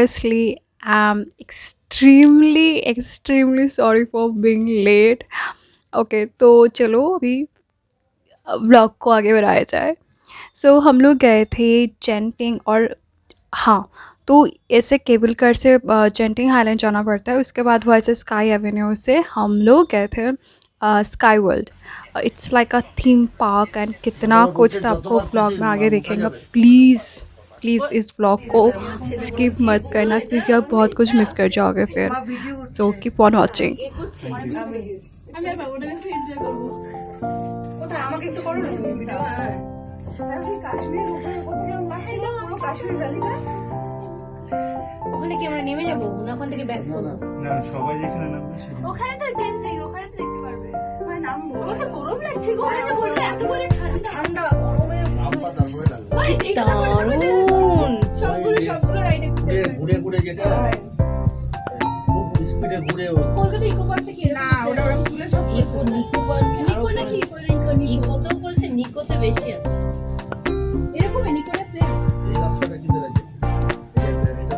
Firstly, I'm extremely sorry for being late. Okay तो चलो अभी व्लॉग को आगे बढ़ाया जाए। हम लोग गए थे जेंटिंग और हाँ, तो ऐसे केबल कार से जेंटिंग हाईलैंड जाना पड़ता है, उसके बाद वहाँ से स्काई एवेन्यू से हम लोग गए थे sky world. It's like a theme park and कितना कुछ था, आपको व्लॉग में आगे देखेंगे। प्लीज़ प्लीज़ इस व्लॉग को स्किप मत करना क्योंकि आप बहुत कुछ मिस कर जाओगे फिर। So keep on watching. ওখানে কি আমরা নেমে যাবো না ওখান থেকে ব্যাক করব? না সবাই যেখানে নামবে ওখানে তো গেন্টিং, ওখানে তো দেখতে পারবে। ওখানে নামবো। আমার তো গরম লাগছে গো, ওখানে বলতে এত বলে ঠান্ডা গরমে নামবা তারপরে লাগবে। ওই দারুণ সবগুলো রাইডে ঘুরে ঘুরে যেটা খুব স্পিডে ঘুরে কলকাতা ইকো পার্কটা কি না ওটা ওরকম তুলে সব নিকো পার্ক নিকো নাকি নিকোতেও বলছে, নিকোতে বেশি আছে এরকম নিকোটা সেম এই রাস্তাটা কিতে লাগে এটা তো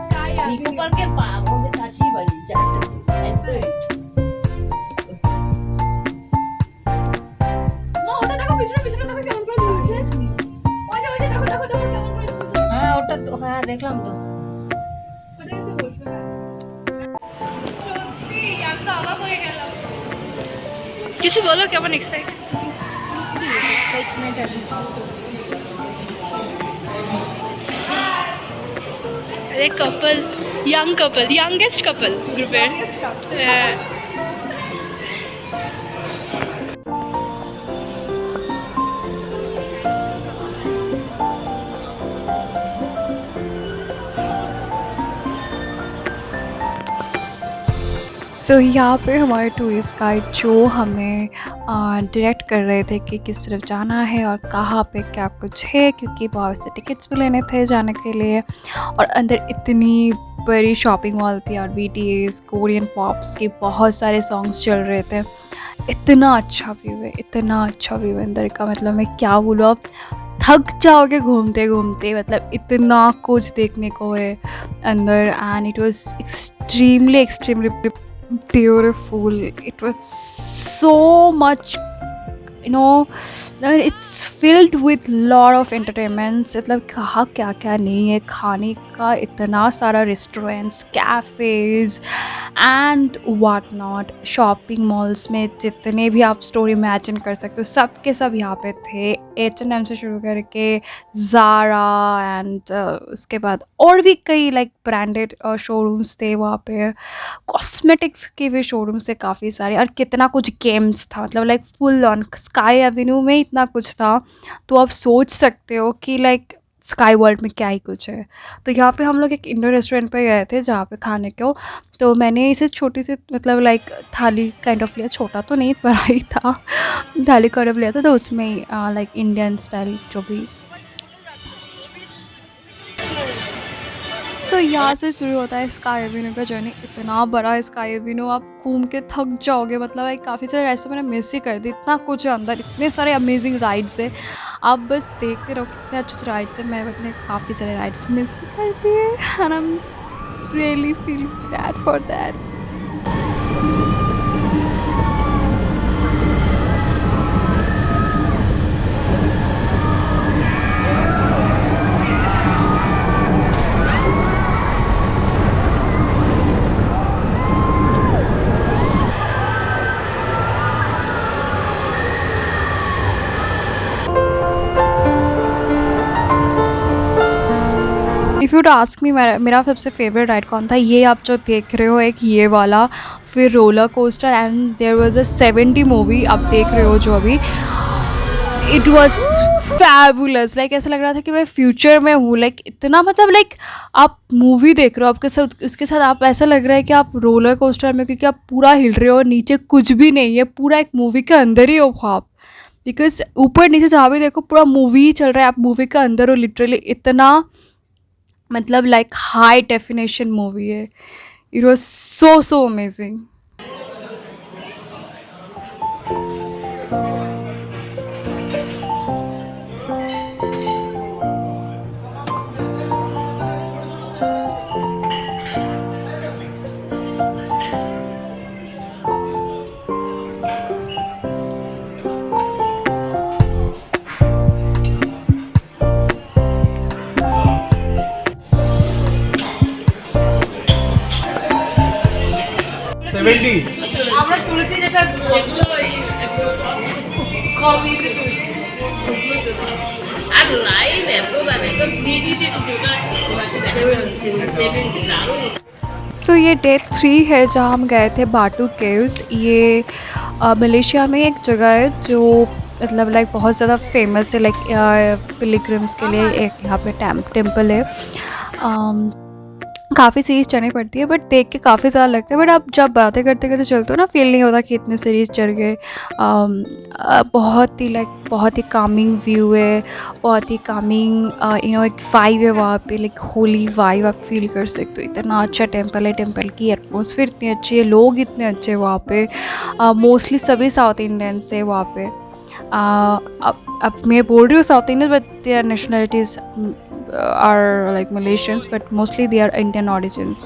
স্কাই নিকো পার্কের আমাদের কাছেই বাড়ি জাস্ট একদম। না ওটা দেখো পিছনে দেখো কেমন করে দুলছে। ওই যে দেখো কেমন করে দুলছে। হ্যাঁ ওটা তো হ্যাঁ দেখলাম তো। ওটা কিন্তু বসবে না সত্যি আমি তো অবাক হয়ে গেলাম। কিছু বলো, কেমন এক্সাইটমেন্ট আছে। अरे कपल, यंगेस्ट कपल ग्रुपेर सो यहाँ पे हमारे टूरिस्ट गाइड जो हमें डायरेक्ट कर रहे थे कि किस तरफ जाना है और कहाँ पे क्या कुछ है, क्योंकि बहुत से टिकट्स भी लेने थे जाने के लिए। और अंदर इतनी बड़ी शॉपिंग मॉल थी और BTS कोरियन पॉप्स के बहुत सारे सॉन्ग्स चल रहे थे। इतना अच्छा व्यू है अंदर का, मतलब मैं क्या बोलूँ, आप थक जाओगे घूमते घूमते, मतलब इतना कुछ देखने को है अंदर। And it was extremely beautiful. It was so much, it's filled with lot of entertainments. मतलब कहाँ क्या क्या नहीं है, खाने का इतना सारा restaurants, cafes and what not. Shopping malls में जितने भी आप स्टोर इमेजिन कर सकते हो सब के सब यहाँ पे थे। H&M से शुरू करके ज़ारा एंड उसके बाद और भी कई लाइक ब्रांडेड शोरूम्स थे वहाँ पे। कॉस्मेटिक्स के भी शोरूम्स थे काफ़ी सारे, और कितना कुछ गेम्स था, मतलब like full on sky Avenue में इतना कुछ था। तो आप सोच सकते हो कि लाइक स्काई वर्ल्ड में क्या ही कुछ है। तो यहाँ पे हम लोग एक इंडोर रेस्टोरेंट पे गए थे जहाँ पे खाने को, तो मैंने इसे छोटी सी मतलब लाइक थाली काइंड ऑफ लिया, छोटा तो नहीं बड़ा ही था, थाली काइंड ऑफ लिया था। तो उसमें लाइक इंडियन स्टाइल जो भी। यहाँ से शुरू होता है स्काई एवेन्यू का जर्नी। इतना बड़ा है स्काई एवेन्यू, आप घूम के थक जाओगे, मतलब एक काफ़ी सारे राइड्स मैंने मिस ही कर दी। इतना कुछ है अंदर, इतने सारे अमेजिंग राइड्स है, आप बस देखते रहो कितने अच्छे राइड्स हैं। मैं अपने काफ़ी सारे राइड्स मिस भी कर दिए and I am really feel bad for that. If you ask me मेरा सबसे फेवरेट राइड कौन था, ये आप जो देख रहे हो एक ये वाला, फिर roller coaster and there was a 70 movie आप देख रहे हो जो अभी। इट वाज फैबुलस, लाइक ऐसा लग रहा था कि मैं फ्यूचर में हूँ। लाइक इतना मतलब लाइक आप मूवी देख रहे हो, आपके साथ उसके साथ आप ऐसा लग रहा है कि आप रोलर कोस्टर में, क्योंकि आप पूरा हिल रहे हो, नीचे कुछ भी नहीं है, पूरा एक मूवी के अंदर ही हो आप। बिकॉज ऊपर नीचे जहाँ भी देखो पूरा मूवी ही चल रहा है, आप मूवी के अंदर हो लिटरली। इतना मतलब लाइक हाई डेफिनेशन मूवी है। It was so amazing. 70 আমরা চলেছি যেটা যেগুলো এই কমিতে চলেছি আর লাইন এত মানে তো ভিড়ই দেখছি ওটা 7 দারুণ सो ये डे 3 है जहाँ हम गए थे बाटू केव्स। ये मलेशिया में एक जगह है जो मतलब लाइक बहुत ज़्यादा फेमस है, लाइक पिलग्रिम्स के लिए एक यहाँ पे टेम्पल है। काफ़ी सीरीज़ चढ़नी पड़ती है बट देख के काफ़ी ज़्यादा लगता है, बट आप जब बातें करते करते चलते हो ना फील नहीं होता कि इतने सीरीज़ चढ़ गए। बहुत ही लाइक बहुत ही कामिंग व्यू है, बहुत ही कामिंग एक वाइब है वहाँ पे, लाइक होली वाइब आप फील कर सकते हो। इतना अच्छा टेम्पल है, टेम्पल की एटमॉस्फेयर इतनी अच्छी है, लोग इतने अच्छे हैं वहाँ पे। मोस्टली सभी साउथ इंडियंस है वहाँ पे। अब मैं बोल रही हूँ South Indian but their nationalities are like Malaysians, but mostly they are Indian origins.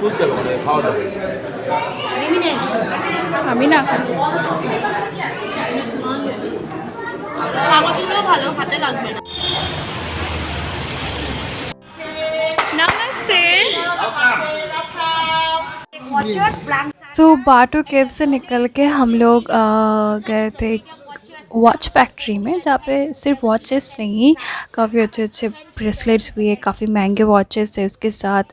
বুঝতে পারবে খাওয়া যাবে আমি না খাওয়া কিন্তু ভালো হাতে লাগবে না नमस्ते। तो बाटू केव से निकल के हम लोग गए थे वॉच फैक्ट्री में, जहाँ पे सिर्फ वॉचेस नहीं, काफ़ी अच्छे अच्छे ब्रेसलेट्स भी है, काफ़ी महंगे वॉचेस है, उसके साथ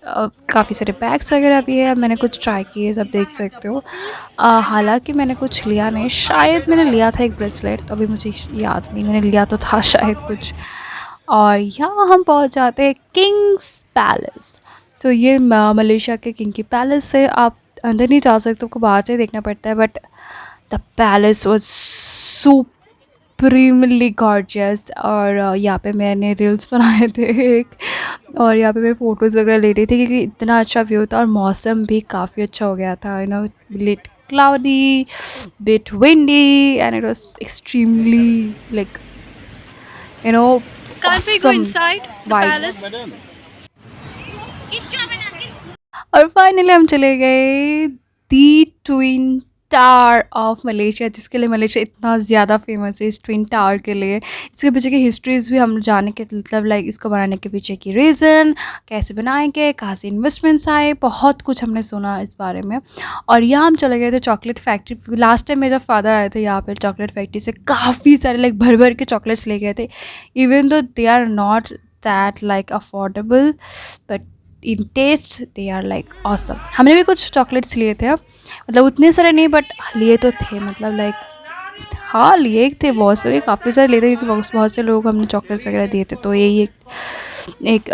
काफ़ी सारे बैग्स वगैरह भी है। मैंने कुछ ट्राई किए, सब देख सकते हो। हालांकि मैंने कुछ लिया नहीं, शायद मैंने लिया था एक ब्रेसलेट, तो अभी मुझे याद नहीं, मैंने लिया तो था शायद कुछ। और यहाँ हम पहुँच जाते हैं किंग्स पैलेस। तो ये मलेशिया के किंग की पैलेस है। आप अंदर नहीं जा सकते, आपको बाहर से देखना पड़ता है, but the palace was supremely gorgeous. और यहाँ पे मैंने रील्स बनाए थे एक, और यहाँ पे मैं फ़ोटोज़ वगैरह ले रही थी क्योंकि इतना अच्छा व्यू था, और मौसम भी काफ़ी अच्छा हो गया था, little cloudy, bit windy, and it was extremely like awesome vibe. और फाइनली हम चले गए the twin tower of Malaysia, जिसके लिए मलेशिया इतना ज़्यादा फेमस है, इस ट्विन टावर के लिए। इसके पीछे की हिस्ट्रीज़ भी हम जाने के मतलब लाइक इसको बनाने के पीछे की रीज़न, कैसे बनाएंगे, कहाँ से इन्वेस्टमेंट्स आए, बहुत कुछ हमने सुना इस बारे में। और यहाँ हम चले गए थे चॉकलेट फैक्ट्री। लास्ट टाइम मेरे फादर आए थे यहाँ पर, चॉकलेट फैक्ट्री से काफ़ी सारे लाइक भर भर के चॉकलेट्स ले गए थे, even though they are not that like affordable, but in taste they are like awesome. हमने भी कुछ चॉकलेट्स लिए थे, मतलब उतने सारे नहीं बट लिए तो थे, मतलब लाइक हाँ लिए थे बहुत सारे, काफ़ी सारे लिए थे क्योंकि बहुत से लोग हमने चॉकलेट्स वगैरह दिए थे। तो यही एक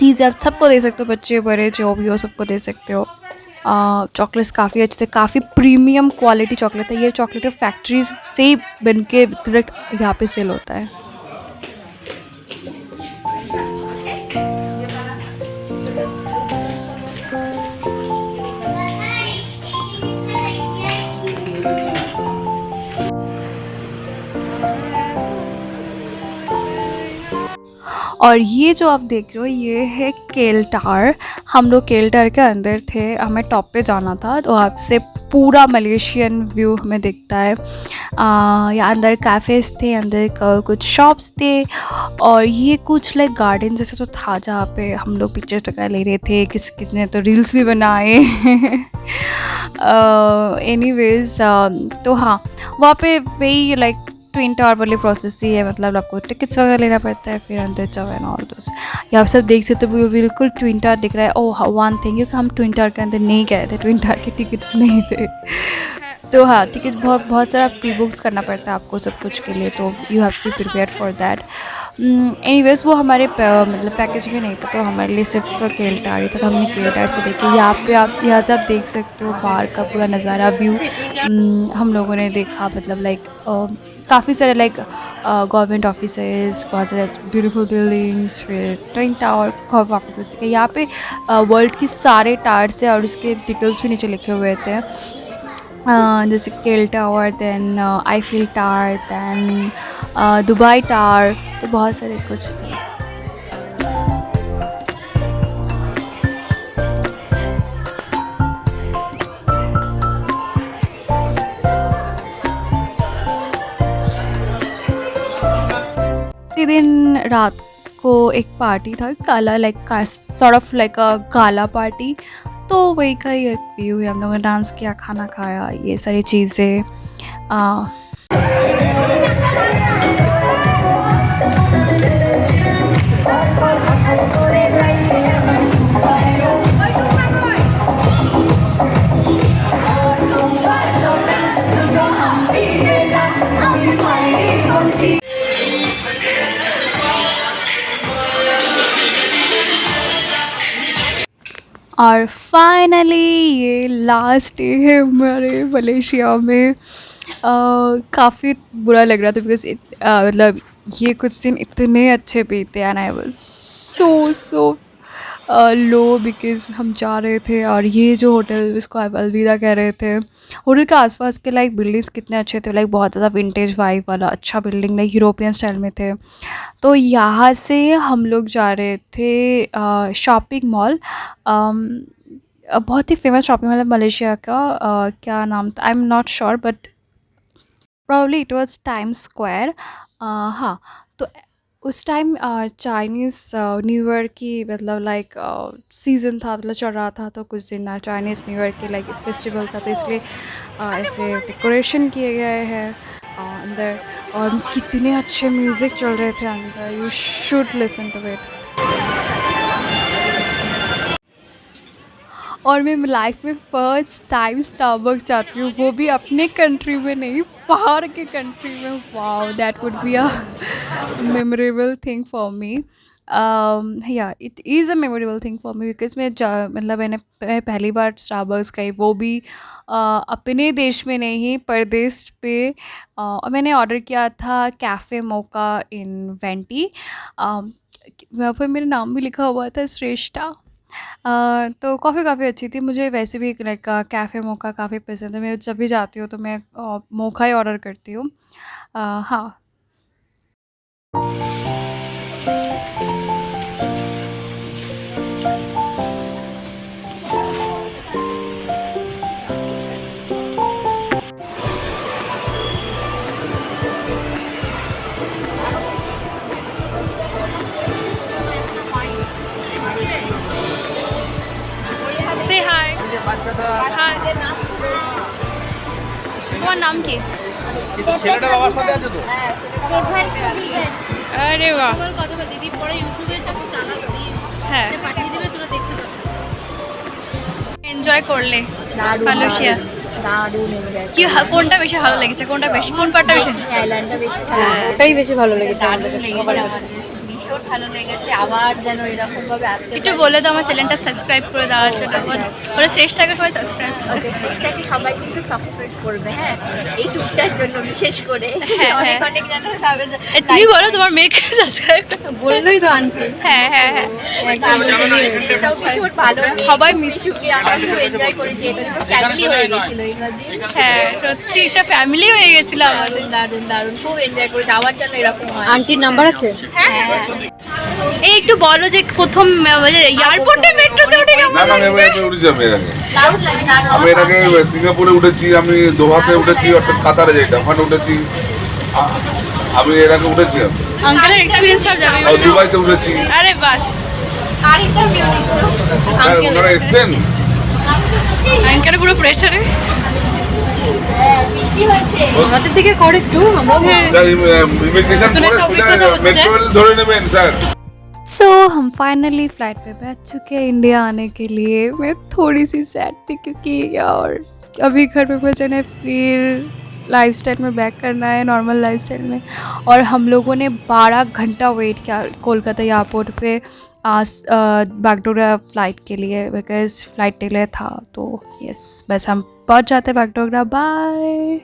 चीज़ आप सबको दे सकते हो, बच्चे बड़े जो भी हो सबको दे सकते हो। चॉकलेट्स काफ़ी अच्छे थे, काफ़ी प्रीमियम क्वालिटी चॉकलेट है। ये चॉकलेट फैक्ट्रीज से ही बन के डायरेक्ट यहाँ पे सेल होता है। और ये जो आप देख रहे हो ये है केल टावर। हम लोग केल टावर के अंदर थे, हमें टॉप पे जाना था, तो आपसे पूरा मलेशियन व्यू हमें दिखता है। यहाँ अंदर कैफ़ेज़ थे, अंदर कुछ शॉप्स थे, और ये कुछ लाइक गार्डन जैसे तो था जहाँ पे हम लोग पिक्चर्स वगैरह ले रहे थे, किसने तो रील्स भी बनाए। एनीवेज तो हाँ वहाँ पे वही लाइक ट्विन टावर वाली प्रोसेस ही है, मतलब आपको टिकट्स वगैरह लेना पड़ता है, फिर अंदर जाओ एंड ऑल दोस। यहाँ सब देख सकते हो बिल्कुल ट्विन टावर दिख रहा है। ओह वन थिंग, क्योंकि हम ट्विन टावर के अंदर नहीं गए थे, ट्विन टावर के टिकट्स नहीं थे, तो हाँ, टिकट बहुत बहुत सारा प्री बुक्स करना पड़ता है आपको सब कुछ के लिए, तो you have to prepare for that. Anyways वो हमारे मतलब पैकेज में नहीं था, तो हमारे लिए सिर्फ केलटार ही था, तो हमने केलटार से देखे। यहाँ पे आप यहाँ से आप देख सकते हो बाहर का पूरा नज़ारा व्यू। हम लोगों ने देखा मतलब लाइक काफ़ी सारे लाइक गवर्नमेंट ऑफिसेज, बहुत सारे ब्यूटीफुल बिल्डिंग्स, फिर ट्विन टावर, काफ़ी कुछ सीखा यहाँ पे। वर्ल्ड की सारे टावर्स है और उसके डिटेल्स भी नीचे लिखे हुए थे। जैसे कि KL tower, then Eiffel tower, then Dubai tower, तो बहुत सारे कुछ थे। दिन रात को एक पार्टी था, काला like sort of like a gala party, तो वही का ही एक व्यू है। हम लोगों ने डांस किया, खाना खाया, ये सारी चीज़ें। और फाइनली ये लास्ट डे है हमारे मलेशिया में। काफ़ी बुरा लग रहा था बिकॉज मतलब ये कुछ दिन इतने अच्छे बीते and I was so low because हम जा रहे थे और ये जो होटल इसको आप अलविदा कह रहे थे। होटल के आसपास के लाइक बिल्डिंग्स कितने अच्छे थे, लाइक बहुत ज़्यादा विंटेज वाइब वाला अच्छा बिल्डिंग, लाइक यूरोपियन स्टाइल में थे। तो यहाँ से हम लोग जा रहे थे शॉपिंग मॉल, बहुत ही फेमस शॉपिंग मॉल है मलेशिया का। क्या नाम था, I am not sure but probably it was time square. हाँ, तो उस टाइम चाइनीज़ न्यू ईयर की मतलब लाइक सीज़न था, मतलब चल रहा था, तो कुछ दिन चाइनीज़ न्यू ईयर के लाइक फेस्टिवल था, तो इसलिए ऐसे डेकोरेशन किए गए हैं अंदर। और कितने अच्छे म्यूज़िक चल रहे थे अंदर, you should listen to it. और मैं लाइफ में फ़र्स्ट टाइम स्टारबक्स जाती हूँ, वो भी अपने कंट्री में नहीं, बाहर के कंट्री में। Wow, that would be a memorable thing for me. Yeah it is a memorable thing for me because मतलब मैं पहली बार स्टारबक्स गई, वो भी अपने देश में नहीं, परदेश पे। और मैंने ऑर्डर किया था कैफ़े मोका इन वेंटी। वहाँ पर मेरा नाम भी लिखा हुआ था श्रेष्ठा। तो कॉफ़ी काफ़ी अच्छी थी। मुझे वैसे भी लाइक कैफ़े मोका काफ़ी पसंद है। मैं जब भी जाती हूँ तो मैं मोका ही ऑर्डर करती हूँ। हाँ। से हाय हाय, তোমার নাম কি? ছেলেটা বাবার সাথে আছে তো? আরে বাহ, আবার কথা বল দিদি, পরে ইউটিউবে যখন চালাবো হ্যাঁ, পাঠিয়ে দিবে, তোরা দেখতে পাবি। এনজয় করলে মালয়েশিয়া? কি কোনটা বেশি ভালো লেগেছে, কোনটা বেশি, কোন পার্টটা বেশি? আইল্যান্ডটা বেশি ভালো, ওটাই বেশি ভালো লেগেছে আমাদের কাছে, ভীষণ ভালো লেগেছে। আবার যেন এরকম ভাবে আসতে একটু বলে দাও আমার চ্যানেলটা সাবস্ক্রাইব করে দেওয়ার জন্য। ওরা শ্রেষ্ঠাকে সবাই সাবস্ক্রাইব ওকে, চেষ্টাকে সবাই কিন্তু সাবস্ক্রাইব করবে, হ্যাঁ, এই টুকটার জন্য বিশেষ করে। অনেক অনেক যেন তুমি বলো তোমার মেয়েকে সাবস্ক্রাইব বললোই তো আন্টি। হ্যাঁ হ্যাঁ হ্যাঁ, সেটাও ভীষণ ভালো, সবাই মিস। আমরা খুব এনজয় করেছি, এটা তো ফ্যামিলি হয়ে গেছিল এইবার দিয়ে। হ্যাঁ, সত্যি একটা ফ্যামিলি হয়ে গেছিল আমাদের। দারুণ দারুণ, খুব এনজয় করেছি। আবার যেন এরকম হয়। আন্টির নাম্বার আছে? হ্যাঁ, এই একটু বলো যে প্রথম এয়ারপোর্টে মেট্রোতে উঠে কেমন না না, আমি লাগছে? এর আগে উঠেছি। আমি এর আগে দারুণ লাগে, দারুণ। আমি এর আগে সিঙ্গাপুরে উঠেছি, আমি দোহাতে উঠেছি, অর্থাৎ কাতারে যেটা ওখানে উঠেছি। আমি এর আগে উঠেছি। আঙ্কেলের এক্সপিরিয়েন্স সব যাবে। আর দুবাইতে উঠেছি। আরে বাস, আর ইন্টারভিউ নিচ্ছিল হ্যাঁ, ওনারা এসছেন। আঙ্কেল পুরো প্রেসারে। বৃষ্টি হয়েছে। আমাদের থেকে কর একটু, আমরা স্যার ইমিগ্রেশন করে মেট্রো রেল ধরে নেবেন স্যার। सो हम फाइनली फ़्लाइट पे बैठ चुके हैं इंडिया आने के लिए। मैं थोड़ी सी सैड थी क्योंकि यार अभी घर पे पहुँचने फिर लाइफस्टाइल में बैक करना है, नॉर्मल लाइफस्टाइल में। और हम लोगों ने 12 घंटा वेट किया कोलकाता एयरपोर्ट पे बागडोगरा फ़्लाइट के लिए, बिकॉज़ फ़्लाइट डिले था। तो यस, बस हम पहुँच जाते बागडोगरा। बाय।